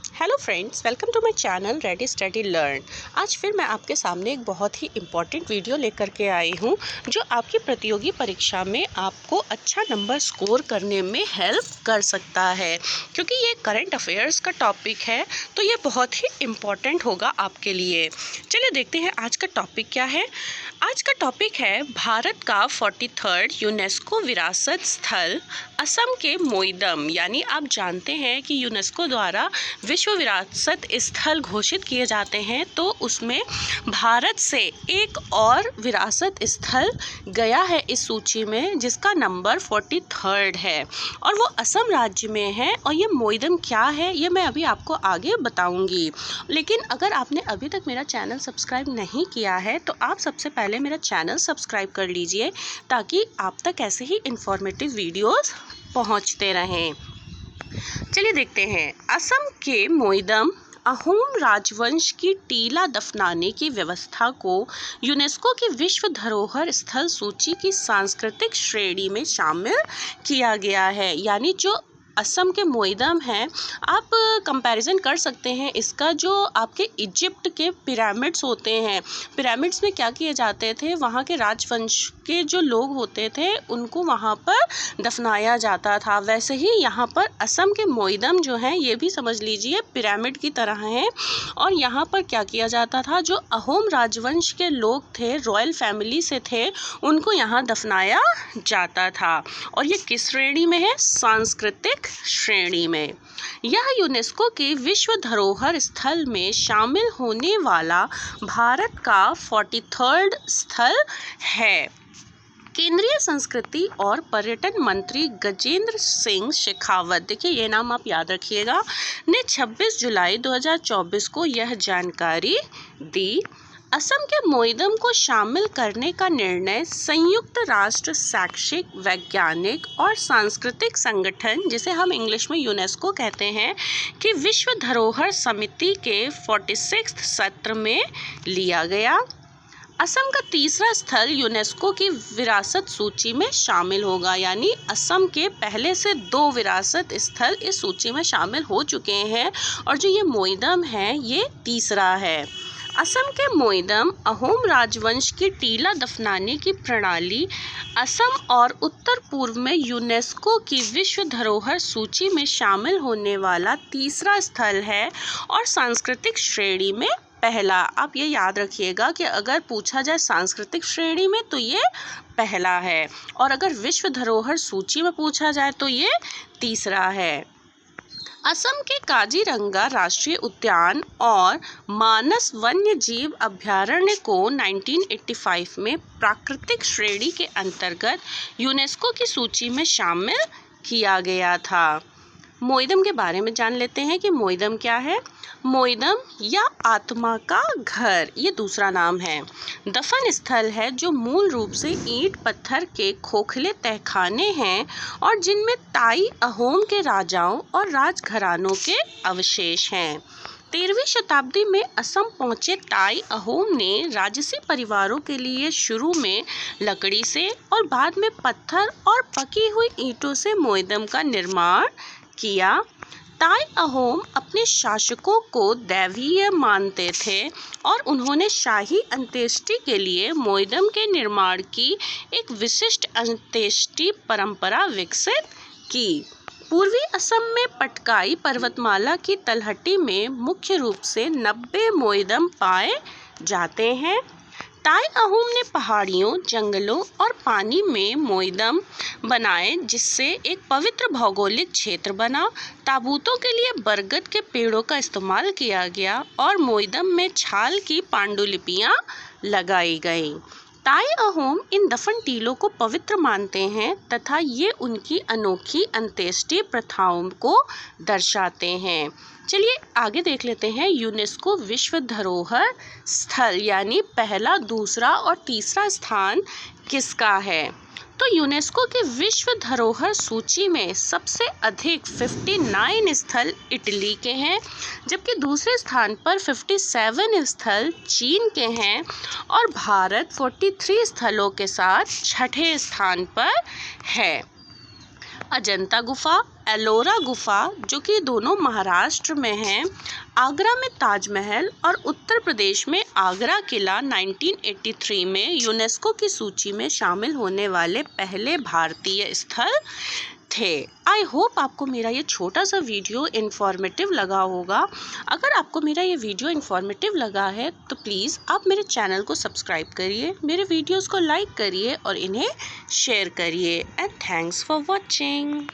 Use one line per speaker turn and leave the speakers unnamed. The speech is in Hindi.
Hello friends, welcome to my channel ready study learn. आज फिर मैं आपके सामने एक बहुत ही इम्पॉर्टेंट वीडियो लेकर के आई हूँ जो आपकी प्रतियोगी परीक्षा में आपको अच्छा नंबर स्कोर करने में हेल्प कर सकता है। क्योंकि ये करंट अफेयर्स का टॉपिक है तो ये बहुत ही इम्पॉर्टेंट होगा आपके लिए। चलिए देखते हैं आज का टॉपिक क्या है। आज का टॉपिक है भारत का 43rd यूनेस्को विरासत स्थल असम के मोइदम। यानी आप जानते हैं कि यूनेस्को द्वारा विश्व विरासत स्थल घोषित किए जाते हैं तो उसमें भारत से एक और विरासत स्थल गया है इस सूची में, जिसका नंबर 43rd है और वो असम राज्य में है। और ये मोइदम क्या है ये मैं अभी आपको आगे बताऊंगी। लेकिन अगर आपने अभी तक मेरा चैनल सब्सक्राइब नहीं किया है तो आप सबसे पहले मेरा चैनल सब्सक्राइब कर लीजिए ताकि आप तक ऐसे ही इंफॉर्मेटिव वीडियोस पहुंचते रहें। चलिए देखते हैं। असम के मोइदम अहोम राजवंश की टीला दफनाने की व्यवस्था को यूनेस्को की विश्व धरोहर स्थल सूची की सांस्कृतिक श्रेणी में शामिल किया गया है। यानी जो असम के मोइदम हैं, आप कंपैरिजन कर सकते हैं इसका जो आपके इजिप्ट के पिरामिड्स होते हैं। पिरामिड्स में क्या किए जाते थे, वहाँ के राजवंश के जो लोग होते थे उनको वहाँ पर दफनाया जाता था। वैसे ही यहाँ पर असम के मोइदम जो हैं ये भी समझ लीजिए पिरामिड की तरह हैं। और यहाँ पर क्या किया जाता था, जो अहोम राजवंश के लोग थे, रॉयल फैमिली से थे, उनको यहाँ दफनाया जाता था। और ये किस श्रेणी में है? सांस्कृतिक श्रेणी में। यह यूनेस्को के विश्व धरोहर स्थल में शामिल होने वाला भारत का 43rd स्थल है। केंद्रीय संस्कृति और पर्यटन मंत्री गजेंद्र सिंह शेखावत, देखिए ये नाम आप याद रखिएगा, ने 26 जुलाई 2024 को यह जानकारी दी। असम के मोइदम को शामिल करने का निर्णय संयुक्त राष्ट्र शैक्षिक, वैज्ञानिक और सांस्कृतिक संगठन, जिसे हम इंग्लिश में यूनेस्को कहते हैं, कि विश्व धरोहर समिति के 46वें सत्र में लिया गया। असम का तीसरा स्थल यूनेस्को की विरासत सूची में शामिल होगा। यानी असम के पहले से 2 विरासत स्थल इस सूची में शामिल हो चुके हैं और जो ये मोइदम है ये तीसरा है। असम के मोइदम अहोम राजवंश की टीला दफनाने की प्रणाली असम और उत्तर पूर्व में यूनेस्को की विश्व धरोहर सूची में शामिल होने वाला तीसरा स्थल है और सांस्कृतिक श्रेणी में पहला। आप ये याद रखिएगा कि अगर पूछा जाए सांस्कृतिक श्रेणी में तो ये पहला है और अगर विश्व धरोहर सूची में पूछा जाए तो ये तीसरा है। असम के काजीरंगा राष्ट्रीय उद्यान और मानस वन्य जीव अभयारण्य को 1985 में प्राकृतिक श्रेणी के अंतर्गत यूनेस्को की सूची में शामिल किया गया था। मोइदम के बारे में जान लेते हैं कि मोइदम क्या है। मोइदम या आत्मा का घर ये दूसरा नाम है। दफन स्थल है जो मूल रूप से ईंट पत्थर के खोखले तहखाने हैं और जिनमें ताई अहोम के राजाओं और राजघरानों के अवशेष हैं। 13वीं शताब्दी में असम पहुंचे ताई अहोम ने राजसी परिवारों के लिए शुरू में लकड़ी से और बाद में पत्थर और पकी हुई ईंटों से मोइदम का निर्माण किया। ताई अहोम अपने शासकों को दैवीय मानते थे और उन्होंने शाही अंत्येष्टि के लिए मोइदम के निर्माण की एक विशिष्ट अंत्येष्टि परंपरा विकसित की। पूर्वी असम में पटकाई पर्वतमाला की तलहटी में मुख्य रूप से 90 मोइदम पाए जाते हैं। ताई अहोम ने पहाड़ियों, जंगलों और पानी में मोइदम बनाए जिससे एक पवित्र भौगोलिक क्षेत्र बना। ताबूतों के लिए बरगद के पेड़ों का इस्तेमाल किया गया और मोइदम में छाल की पांडुलिपियां लगाई गईं। ताई अहोम इन दफन टीलों को पवित्र मानते हैं तथा ये उनकी अनोखी अंत्येष्टि प्रथाओं को दर्शाते हैं। चलिए आगे देख लेते हैं यूनेस्को विश्व धरोहर स्थल यानी पहला, दूसरा और तीसरा स्थान किसका है। तो यूनेस्को के विश्व धरोहर सूची में सबसे अधिक 59 स्थल इटली के हैं, जबकि दूसरे स्थान पर 57 स्थल चीन के हैं और भारत 43 स्थलों के साथ छठे स्थान पर है। अजंता गुफा, एलोरा गुफा जो कि दोनों महाराष्ट्र में हैं, आगरा में ताजमहल और उत्तर प्रदेश में आगरा किला 1983 में यूनेस्को की सूची में शामिल होने वाले पहले भारतीय स्थल थे। आई होप आपको मेरा ये छोटा सा वीडियो इन्फॉर्मेटिव लगा होगा। अगर आपको मेरा ये वीडियो इन्फॉर्मेटिव लगा है तो प्लीज़ आप मेरे चैनल को सब्सक्राइब करिए, मेरे वीडियोस को लाइक करिए और इन्हें शेयर करिए। And thanks for watching.